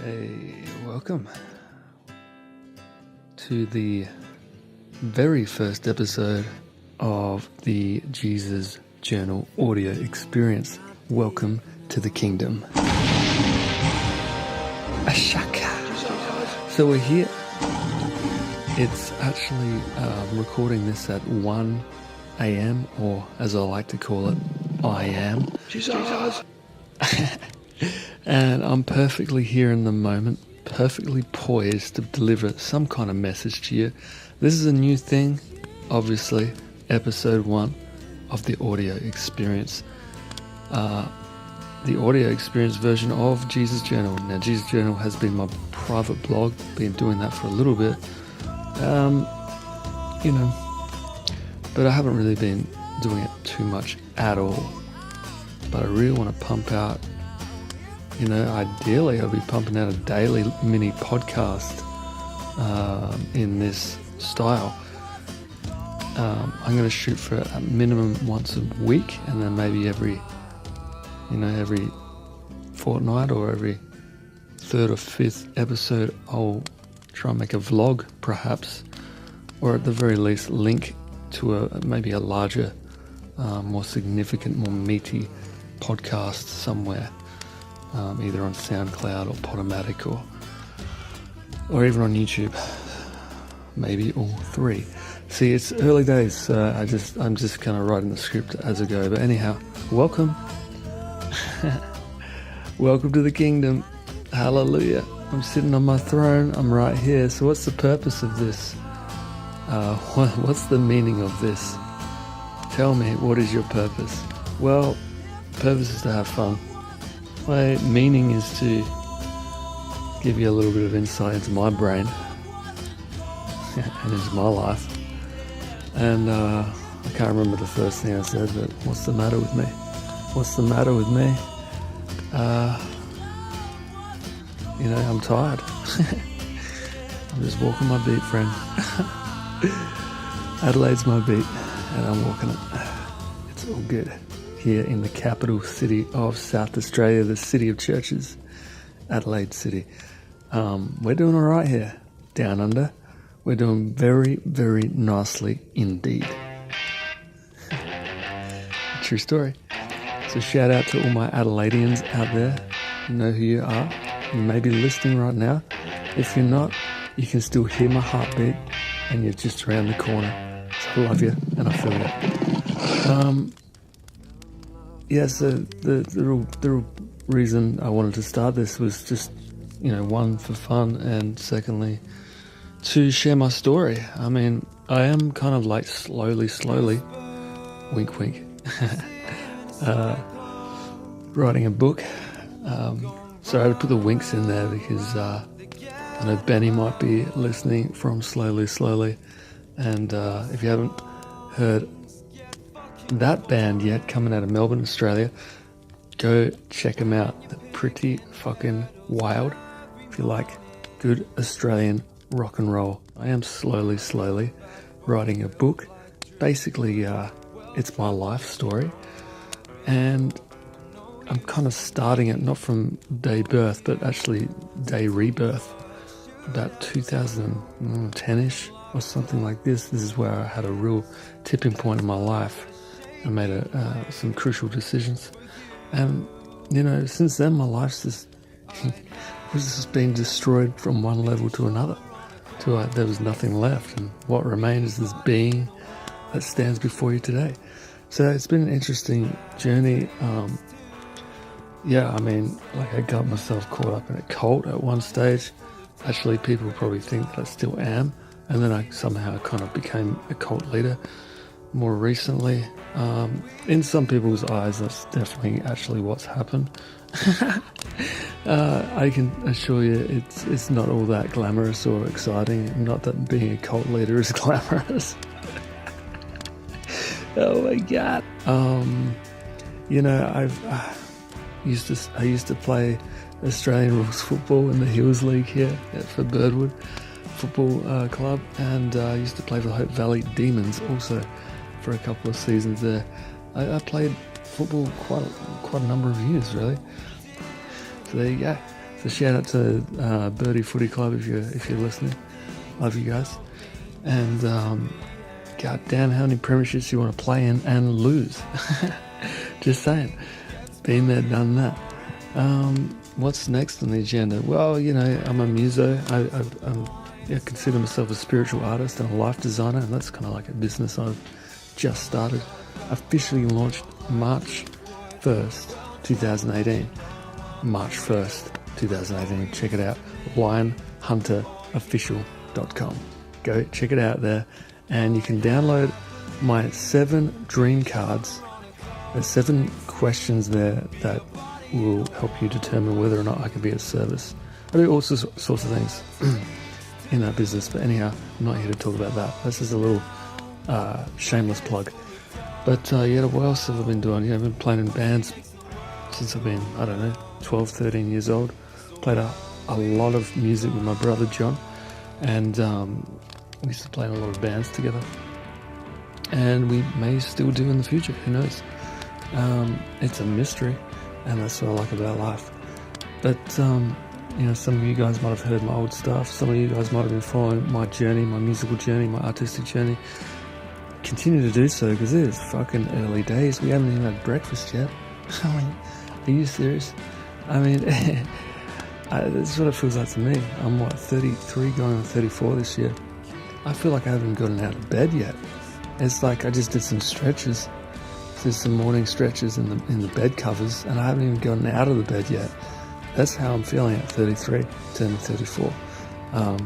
Hey, welcome to the very first episode of the Jesus Journal audio experience. Welcome to the kingdom. Ashaka. So we're here. It's actually recording this at 1 a.m. or as I like to call it, I am. j3ZOZ. And I'm perfectly here in the moment, perfectly poised to deliver some kind of message to you. This is a new thing, obviously, episode 1 of the audio experience. The audio experience version of Jesus Journal. Now, Jesus Journal has been my private blog, been doing that for a little bit. But I haven't really been doing it too much at all. But I really want to pump out, ideally I'll be pumping out a daily mini podcast in this style. I'm going to shoot for a minimum once a week, and then maybe every fortnight or every third or fifth episode I'll try and make a vlog, perhaps, or at the very least link to maybe a larger, more significant, more meaty podcast somewhere, either on SoundCloud or Podomatic or even on YouTube, maybe all three. See, it's early days, so I'm just kind of writing the script as I go. But anyhow, welcome, welcome to the kingdom. Hallelujah. I'm sitting on my throne. I'm right here. So what's the purpose of this? What's the meaning of this? Tell me, what is your purpose? Well, purpose is to have fun. My meaning is to give you a little bit of insight into my brain and into my life. And I can't remember the first thing I said, but what's the matter with me? What's the matter with me? I'm tired. I'm just walking my beat, friend. Adelaide's my beat, and I'm walking it. It's all good. Here in the capital city of South Australia, the city of churches, Adelaide City. We're doing all right here, down under. We're doing very, very nicely indeed. True story. So shout out to all my Adelaideans out there. You know who you are. You may be listening right now. If you're not, you can still hear my heartbeat, and you're just around the corner. So I love you, and I feel you. So the real reason I wanted to start this was just, one, for fun, and secondly, to share my story. I mean, I am kind of like slowly, wink, wink, writing a book. So I would put the winks in there because I know Benny might be listening from Slowly, and if you haven't heard that band yet, coming out of Melbourne, Australia, go check them out. They're pretty fucking wild. If you like good Australian rock and roll. I am slowly writing a book. Basically, it's my life story, and I'm kind of starting it not from day birth, but actually day rebirth, about 2010-ish or something like this. This is where I had a real tipping point in my life. I made some crucial decisions, and since then my life's just been destroyed from one level to another. There was nothing left, and what remained is this being that stands before you today. So it's been an interesting journey. I got myself caught up in a cult at one stage. Actually, people probably think that I still am, and then I somehow kind of became a cult leader more recently. In some people's eyes, that's definitely actually what's happened. I can assure you it's not all that glamorous or exciting. Not that being a cult leader is glamorous. Oh my God. I used to play Australian rules football in the Hills League here for Birdwood Football Club, and I used to play for the Hope Valley Demons also for a couple of seasons there. I played football quite a number of years, really. So there you go. So shout out to Birdie Footy Club if you're listening. Love you guys. And god damn, how many premierships you want to play in and lose? Just saying. Been there, done that. What's next on the agenda? Well, I'm a muso. I consider myself a spiritual artist and a life designer, and that's kind of like a business I've just started. Officially launched March 1st, 2018. March 1st, 2018. Check it out. lionhunterofficial.com. Go check it out there, and you can download my 7 dream cards. There's 7 questions there that will help you determine whether or not I can be of service. I do all sorts of things in that business, but anyhow, I'm not here to talk about that. This is a little shameless plug. But what else have I been doing? I've been playing in bands since I've been, 12, 13 years old. Played a lot of music with my brother John, and we used to play in a lot of bands together. And we may still do in the future, who knows? It's a mystery, and that's what I like about life. But some of you guys might have heard my old stuff. Some of you guys might have been following my journey, my musical journey, my artistic journey. Continue to do so, because it is fucking early days. We haven't even had breakfast yet. Are you serious? This is what it feels like to me. I'm 33 going on 34 this year. I feel like I haven't gotten out of bed yet. It's like I just did some stretches. There's some morning stretches in the bed covers, and I haven't even gotten out of the bed yet. That's how I'm feeling at 33, turning 34.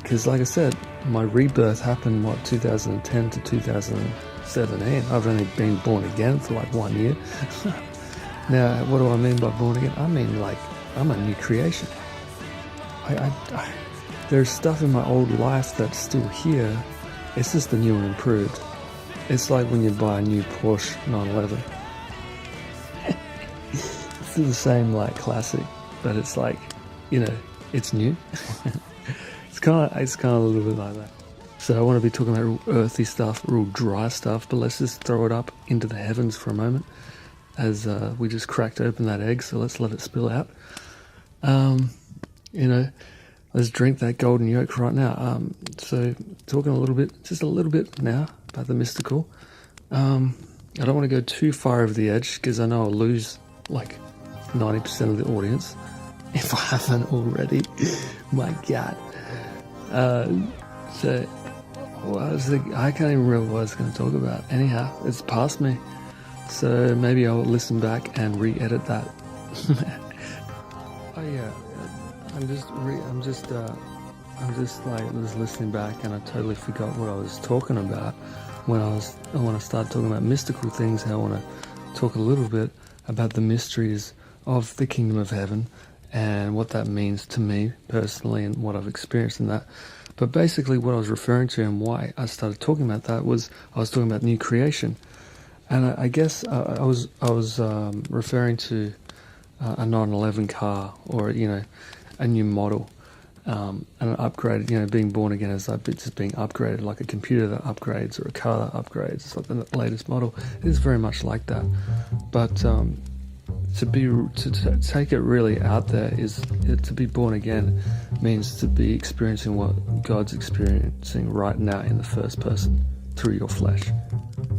Because like I said, my rebirth happened, 2010 to 2017. I've only been born again for 1 year. Now, what do I mean by born again? I mean, I'm a new creation. There's stuff in my old life that's still here. It's just the new and improved. It's like when you buy a new Porsche 911. It's still the same classic, but it's it's new. It's kind of a little bit like that. So I want to be talking about real earthy stuff, real dry stuff, but let's just throw it up into the heavens for a moment, as we just cracked open that egg. So let's let it spill out. Let's drink that golden yolk right now. So talking just a little bit now about the mystical. I don't want to go too far over the edge, because I know I'll lose 90% of the audience if I haven't already. My God. I can't even remember what I was going to talk about. Anyhow, it's past me. So maybe I'll listen back and re-edit that. Oh yeah. I'm just listening back, and I totally forgot what I was talking about when I started talking about mystical things. I want to talk a little bit about the mysteries of the kingdom of heaven and what that means to me personally and what I've experienced in that. But basically what I was referring to and why I started talking about that was I was talking about new creation. And I guess I was referring to a 911 car, or a new model, and an upgrade. Being born again is just being upgraded, like a computer that upgrades or a car that upgrades. It's like the latest model. It is very much like that. But to take it really out there to be born again means to be experiencing what God's experiencing right now in the first person through your flesh.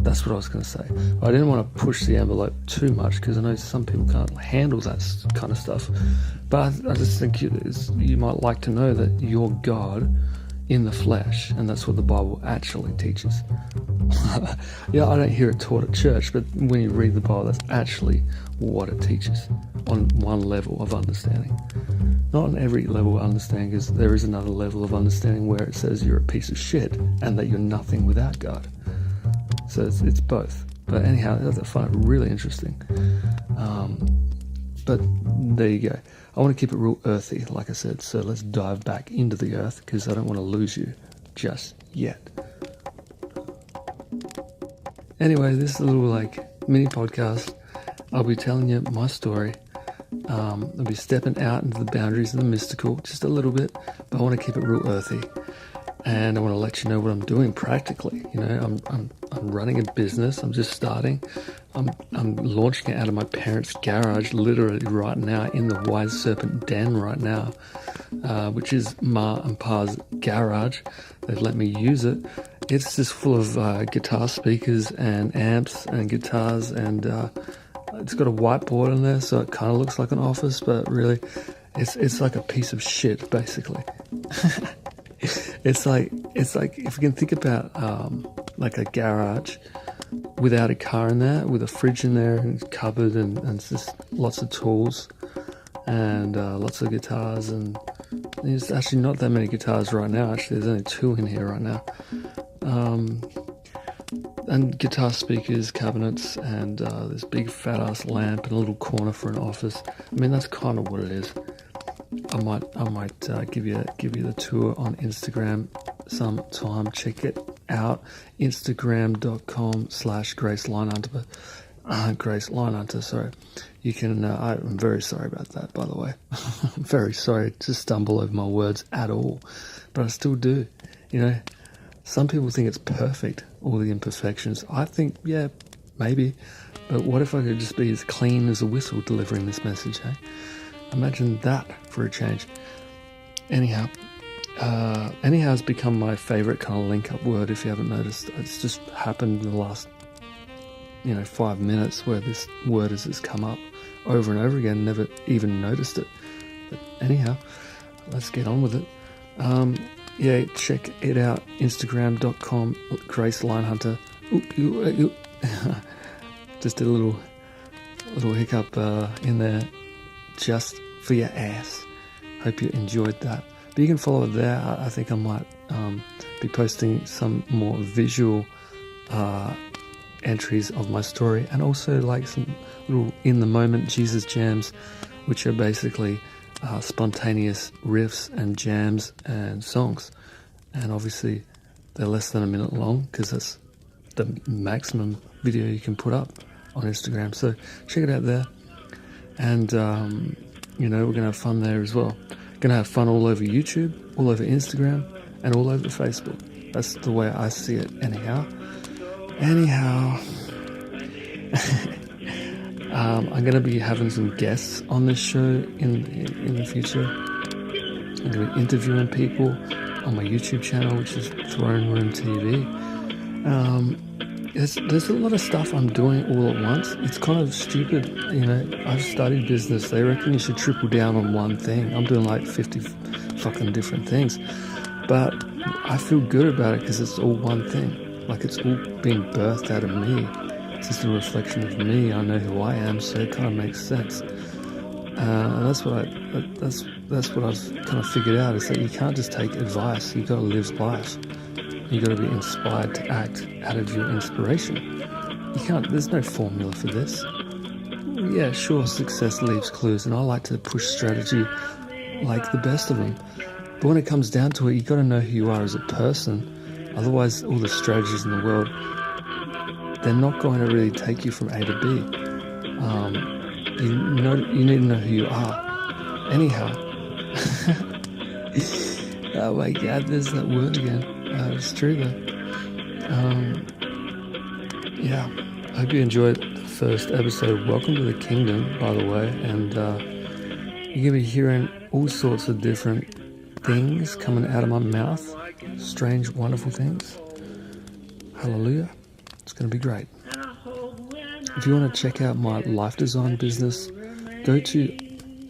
That's what I was going to say. I didn't want to push the envelope too much, because I know some people can't handle that kind of stuff. But I just think you might like to know that you're God in the flesh, and that's what the Bible actually teaches. Yeah, I don't hear it taught at church, but when you read the Bible, that's actually what it teaches on one level of understanding. Not on every level of understanding, because there is another level of understanding where it says you're a piece of shit and that you're nothing without God. So it's both. But anyhow, I find it really interesting. But there you go. I want to keep it real earthy, like I said. So let's dive back into the earth, because I don't want to lose you just yet. Anyway, this is a little mini podcast. I'll be telling you my story. I'll be stepping out into the boundaries of the mystical just a little bit, but I want to keep it real earthy. and I want to let you know what I'm doing practically. You know, I'm running a business. I'm just starting. I'm launching it out of my parents' garage, literally right now, in the Wise Serpent den right now, which is Ma and Pa's garage. They've let me use it. It's just full of guitar speakers and amps and guitars, and it's got a whiteboard in there, so it kind of looks like an office, but really, it's like a piece of shit, basically. It's like if you can think about like a garage without a car in there, with a fridge in there and cupboard, and it's just lots of tools and lots of guitars, and there's actually not that many guitars right now. Actually, there's only 2 in here right now. And guitar speakers, cabinets, and this big fat ass lamp and a little corner for an office. I mean, that's kind of what it is. I might give you the tour on Instagram sometime. Check it out. Instagram.com/Grace Linehunter. Grace Linehunter, sorry. You can, I'm very sorry about that, by the way. I'm very sorry to stumble over my words at all. But I still do. You know, some people think it's perfect, all the imperfections. I think, yeah, maybe. But what if I could just be as clean as a whistle delivering this message, hey? Imagine that for a change. Anyhow has become my favorite kind of link-up word, if you haven't noticed. It's just happened in the last, 5 minutes where this word has just come up over and over again, never even noticed it. But anyhow, let's get on with it. Yeah, check it out, Instagram.com, Grace Linehunter. Just did a little hiccup in there, just for your ass. Hope you enjoyed that. But you can follow it there. I think I might be posting some more visual entries of my story, and also like some little in the moment Jesus jams, which are basically spontaneous riffs and jams and songs. And obviously they're less than a minute long, because that's the maximum video you can put up on Instagram. So check it out there. And we're going to have fun there as well. Going to have fun all over YouTube, all over Instagram, and all over Facebook. That's the way I see it anyhow. I'm going to be having some guests on this show in the future. I'm going to be interviewing people on my YouTube channel, which is Throne Room TV. There's a lot of stuff I'm doing all at once. It's kind of stupid, I've studied business. They reckon you should triple down on one thing. I'm doing like 50 fucking different things. But I feel good about it because it's all one thing. Like, it's all being birthed out of me. It's just a reflection of me. I know who I am, so it kind of makes sense. And that's what I've kind of figured out, is that you can't just take advice. You got to live life. You got to be inspired to act out of your inspiration. There's no formula for this. Yeah, sure, success leaves clues, and I like to push strategy like the best of them. But when it comes down to it, you got to know who you are as a person. Otherwise, all the strategies in the world, they're not going to really take you from A to B. You need to know who you are. Anyhow. Oh my God, there's that word again. It's true though. Yeah, I hope you enjoyed the first episode. Welcome to the kingdom, by the way. And you're going to be hearing all sorts of different things coming out of my mouth. Strange, wonderful things. Hallelujah. It's going to be great. If you want to check out my life design business, go to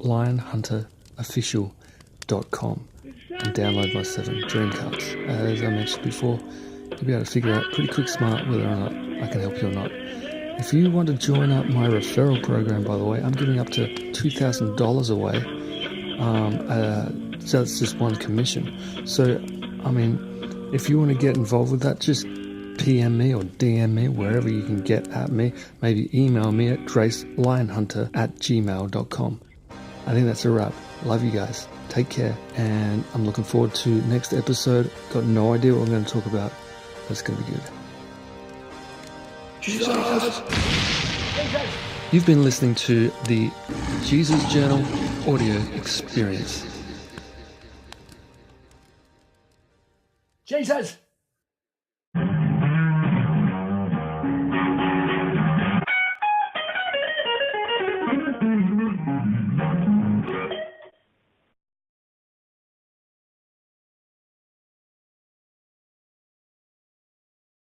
lionhunterofficial.com and download my 7 dream cards. As I mentioned before, you'll be able to figure out pretty quick smart whether or not I can help you or not. If you want to join up my referral program, by the way, I'm giving up to $2,000 away. So that's just one commission. So, I mean, if you want to get involved with that, just PM me or DM me, wherever you can get at me. Maybe email me at gracelionhunter@gmail.com. I think that's a wrap. Love you guys. Take care. And I'm looking forward to next episode. Got no idea what I'm going to talk about. But it's going to be good. Jesus. You've been listening to the Jesus Journal audio experience. j3ZOZ.